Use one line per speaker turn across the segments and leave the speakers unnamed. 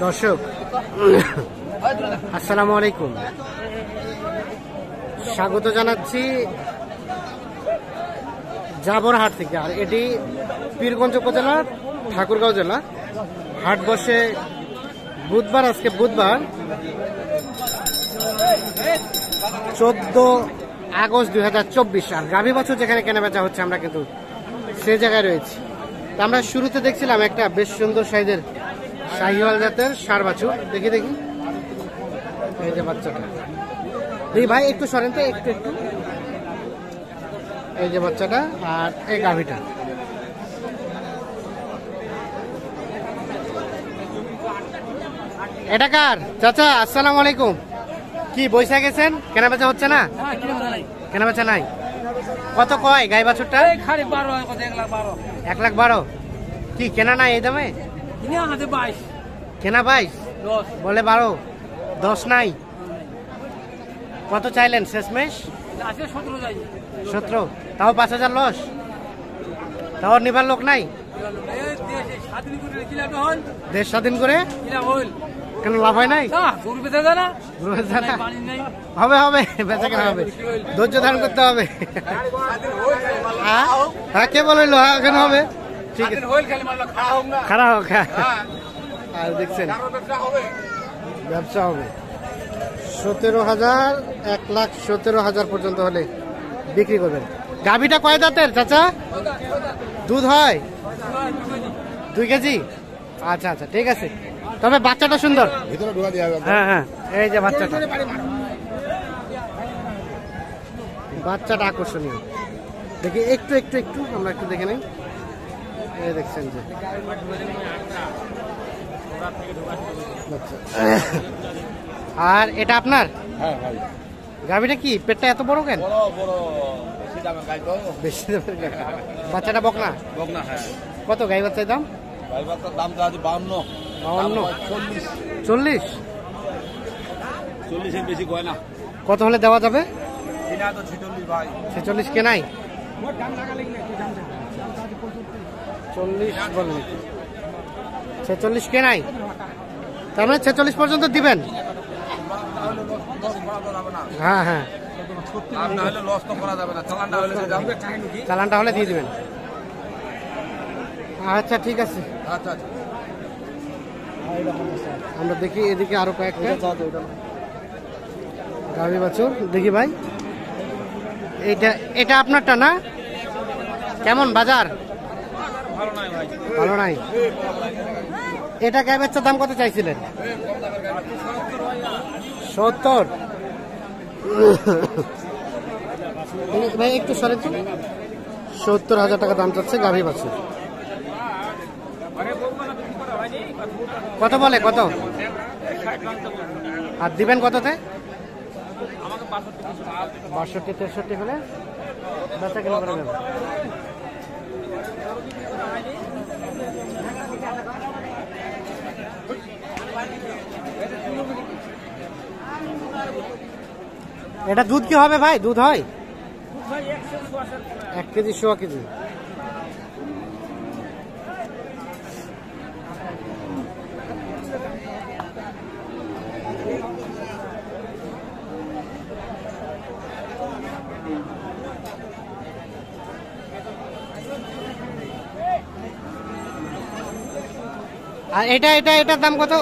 দর্শক আসসালামু আলাইকুম, স্বাগত জানাচ্ছি জাবরহাট থেকে। আর এটি পীরগঞ্জ উপজেলার ঠাকুরগাঁও জেলা। হাট বসে বুধবার, আজকে বুধবার 14 আগস্ট 2024। আর গাভী বাছুর যেখানে কেনাবেচা হচ্ছে আমরা কিন্তু সে জায়গায় রয়েছি। তা আমরা শুরুতে দেখছিলাম একটা বেশ সুন্দর সাইজের শাহিওয়াল জাতের ষাঁড় বাছুর। দেখি এই যে বাচ্চাটা, দেখি ভাই একটু সরেন তো, একটু এই যে বাচ্চাটা আর এই গাভীটা। এটা কার চাচা? আসসালামু আলাইকুম। কি বৈশা গেছেন? কেনাবেচা হচ্ছে না? কেনাবেচা নাই। কত কয় গাই বাছুরটা? 1,12,000। কি কেনা নাই এই দামে? কেনা 22, বলে 12, 10 নাই। কত চাইলেন শেষমেশ? 17। তাও 5,000 লস। তাও নিবার লোক নাই? দেশ স্বাধীন করে কেন লাভ হয় নাই? হবে হবে, বেচা কেনা হবে, ধৈর্য ধারণ করতে হবে। হ্যাঁ কে বললো? হ্যাঁ কেন হবে, ঠিক আছে, খারাপ হোক। আর দেখছেন ব্যবসা হবে 17,000, 1,17,000 পর্যন্ত হলে বিক্রি করবেন। গাভীটা কয় দাঁতের চাচা? দুধ হয় 2 কেজি? আচ্ছা আচ্ছা, ঠিক আছে। তবে বাচ্চাটা সুন্দর। হ্যাঁ হ্যাঁ, এই যে বাচ্চাটা আকর্ষণীয়। দেখি একটু আমরা একটু দেখে নেই। এই দেখছেন যে আর এটা আপনার? গাভীটা কি পেটটা এত বড় কেন? বেশি দামের গাই। বাচ্চাটা বকনা? হ্যাঁ। কত গাই বাচ্চার দাম? গাই বাচ্চার দাম 52, 40 এর বেশি কয় না। কত হলে দেওয়া যাবে? 46 কে নাই? 40 বলেন, 46 কে নাই? তার মানে 46 পর্যন্ত দিবেন? হ্যাঁ হ্যাঁ, চালানটা হলে দিয়ে দিবেন। আচ্ছা ঠিক আছে। আমরা দেখি এদিকে আরো কয়েকটা গাভী বাছুর দেখি ভাই। এটা আপনারটা না? কেমন বাজার? ভালো নাই। এটা গাই বাচ্চার দাম কত চাইছিলেন? 70। ভাই একটু সরে, 70,000 টাকা দাম চাচ্ছে গাভী বাছুর। কত বলে? কত? আর দিবেন কততে? 62-63 হলে বেচা কেনা করে দেবেন। এটা দুধ কি হবে ভাই? দুধ হয় 1 কেজি, 100 কেজি। আর এটার দাম কত?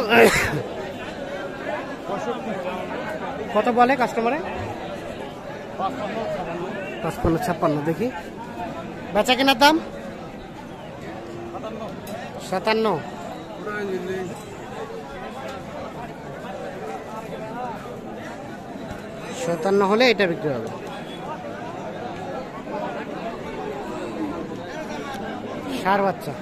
কত বলে কাস্টমারে? 55-56। দেখি বেচা কেনার দাম 57। হলে এটা বিক্রি হবে। ষাঁড় বাচ্চা।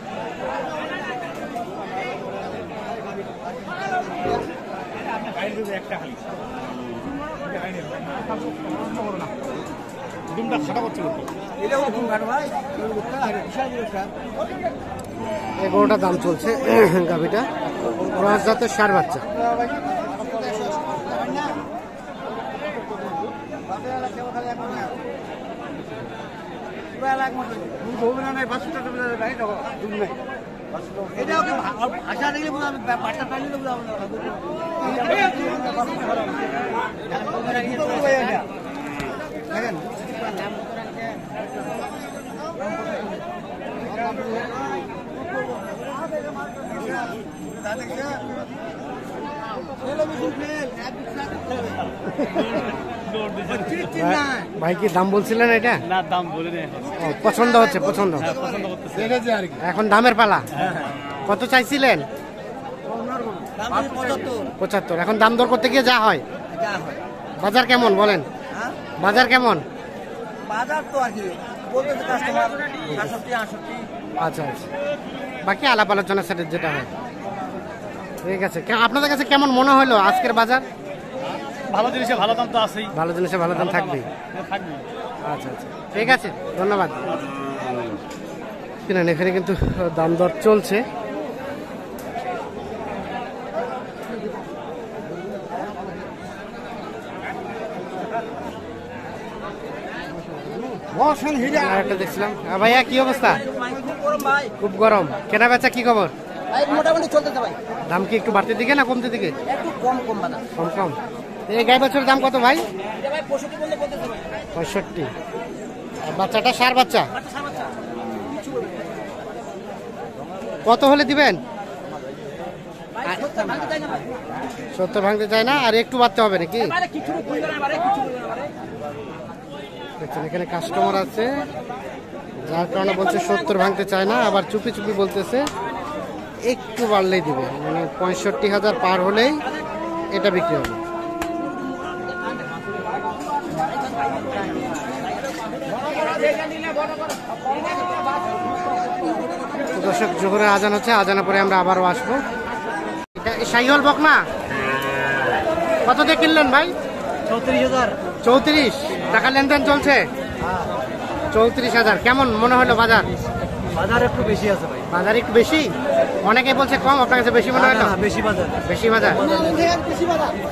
এগারোটা দাম চলছে গাভীটা। ক্রস জাতের ষাঁড় বাচ্চা। ভাই কি দাম বলছিলেন এটা?
না, দাম বলে নেই।
পছন্দ হচ্ছে, পছন্দ এখন দামের পালা। কত চাইছিলেন? 75। এখন দাম দর করতে গিয়ে যা হয়। বাজার কেমন বলেন? বাজার কেমন?
বাজার তো আর কি বলতেছে কাস্টমার 65 68।
আচ্ছা আচ্ছা, বাকি আলাপ আলোচনা সেটা যেটা হয়। ঠিক আছে, আপনাদের কাছে কেমন মনে হলো আজকের বাজার?
ভালো জিনিসে ভালো দাম তো আছেই।
ভালো জিনিসে ভালো দাম থাকবেই। আচ্ছা আচ্ছা, ঠিক আছে, ধন্যবাদ। কিনা এখানে কিন্তু দাম দর চলছে। একটা দেখছিলাম। ভাইয়া কি অবস্থা? খুব গরম। কেনা বেচা কি খবর?
মোটামুটি চলতেছে ভাই।
দাম কি একটু বাড়তে দিকে না কমতে দিকে?
একটু কম কম বাজার।
কম কম। এই গাই বাছুরের দাম কত ভাই?
এটা ভাই 65 বললে বলতেছে ভাই।
65। আর বাচ্চাটা সার বাচ্চা কত হলে দিবেন? 70 ভাঙতে চায় না, আর একটু বাড়তে হবে নাকি? দেখছেন এখানে কাস্টমার আছে, যার কারণে বলছে 70 ভাঙতে চায় না, আবার চুপি চুপি বলতেছে একটু বাড়লেই দিবে, মানে 65,000 পার হলেই এটা বিক্রি হবে। দর্শক, জোহরের আজান হচ্ছে, আজানের পরে আমরা আবারও আসবো। এটা শাহিওয়াল বকনা কত দিয়ে কিনলেন ভাই?
34,000।
34 টাকা লেনদেন চলছে। 34,000। কেমন মনে হলো বাজার?
বাজার একটু বেশি আছে ভাই।
বাজার একটু বেশি, অনেকে বলছে কম, আপনার কাছে বেশি মনে হলো?
বেশি বাজার।
বেশি বাজার,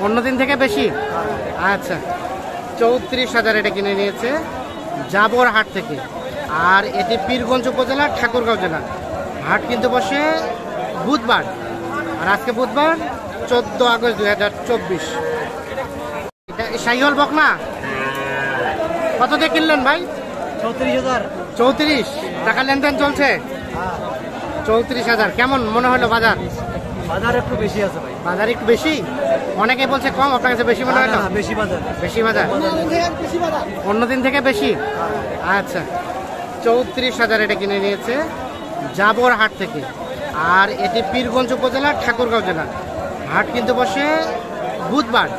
অন্যদিন থেকে বেশি। আচ্ছা, 34,000 এটা কিনে নিয়েছে জাবর হাট থেকে। আর এটি পীরগঞ্জ উপজেলা, ঠাকুরগাঁও জেলা। হাট কিন্তু বসে বুধবার, আর আজকে বুধবার 14 আগস্ট 2024। এটা শাহিওয়াল বকনা কত দিয়ে কিনলেন ভাই?
34,000।
34 টাকা লেনদেন চলছে। 34,000। কেমন মনে হলো বাজার?
বাজার একটু বেশি আছে ভাই।
বাজার একটু বেশি, অনেকে বলছে কম, আপনার কাছে বেশি মনে হলো?
বেশি বাজার।
বেশি বাজার, অন্যদিন থেকে বেশি। আচ্ছা, 34,000 এটা কিনে নিয়েছে জাবর হাট থেকে। আর এটি পীরগঞ্জ উপজেলা, ঠাকুরগাঁও জেলা। হাট কিন্তু বসে বুধবার,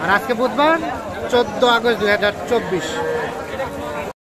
আর আজকে বুধবার 14 আগস্ট 2024।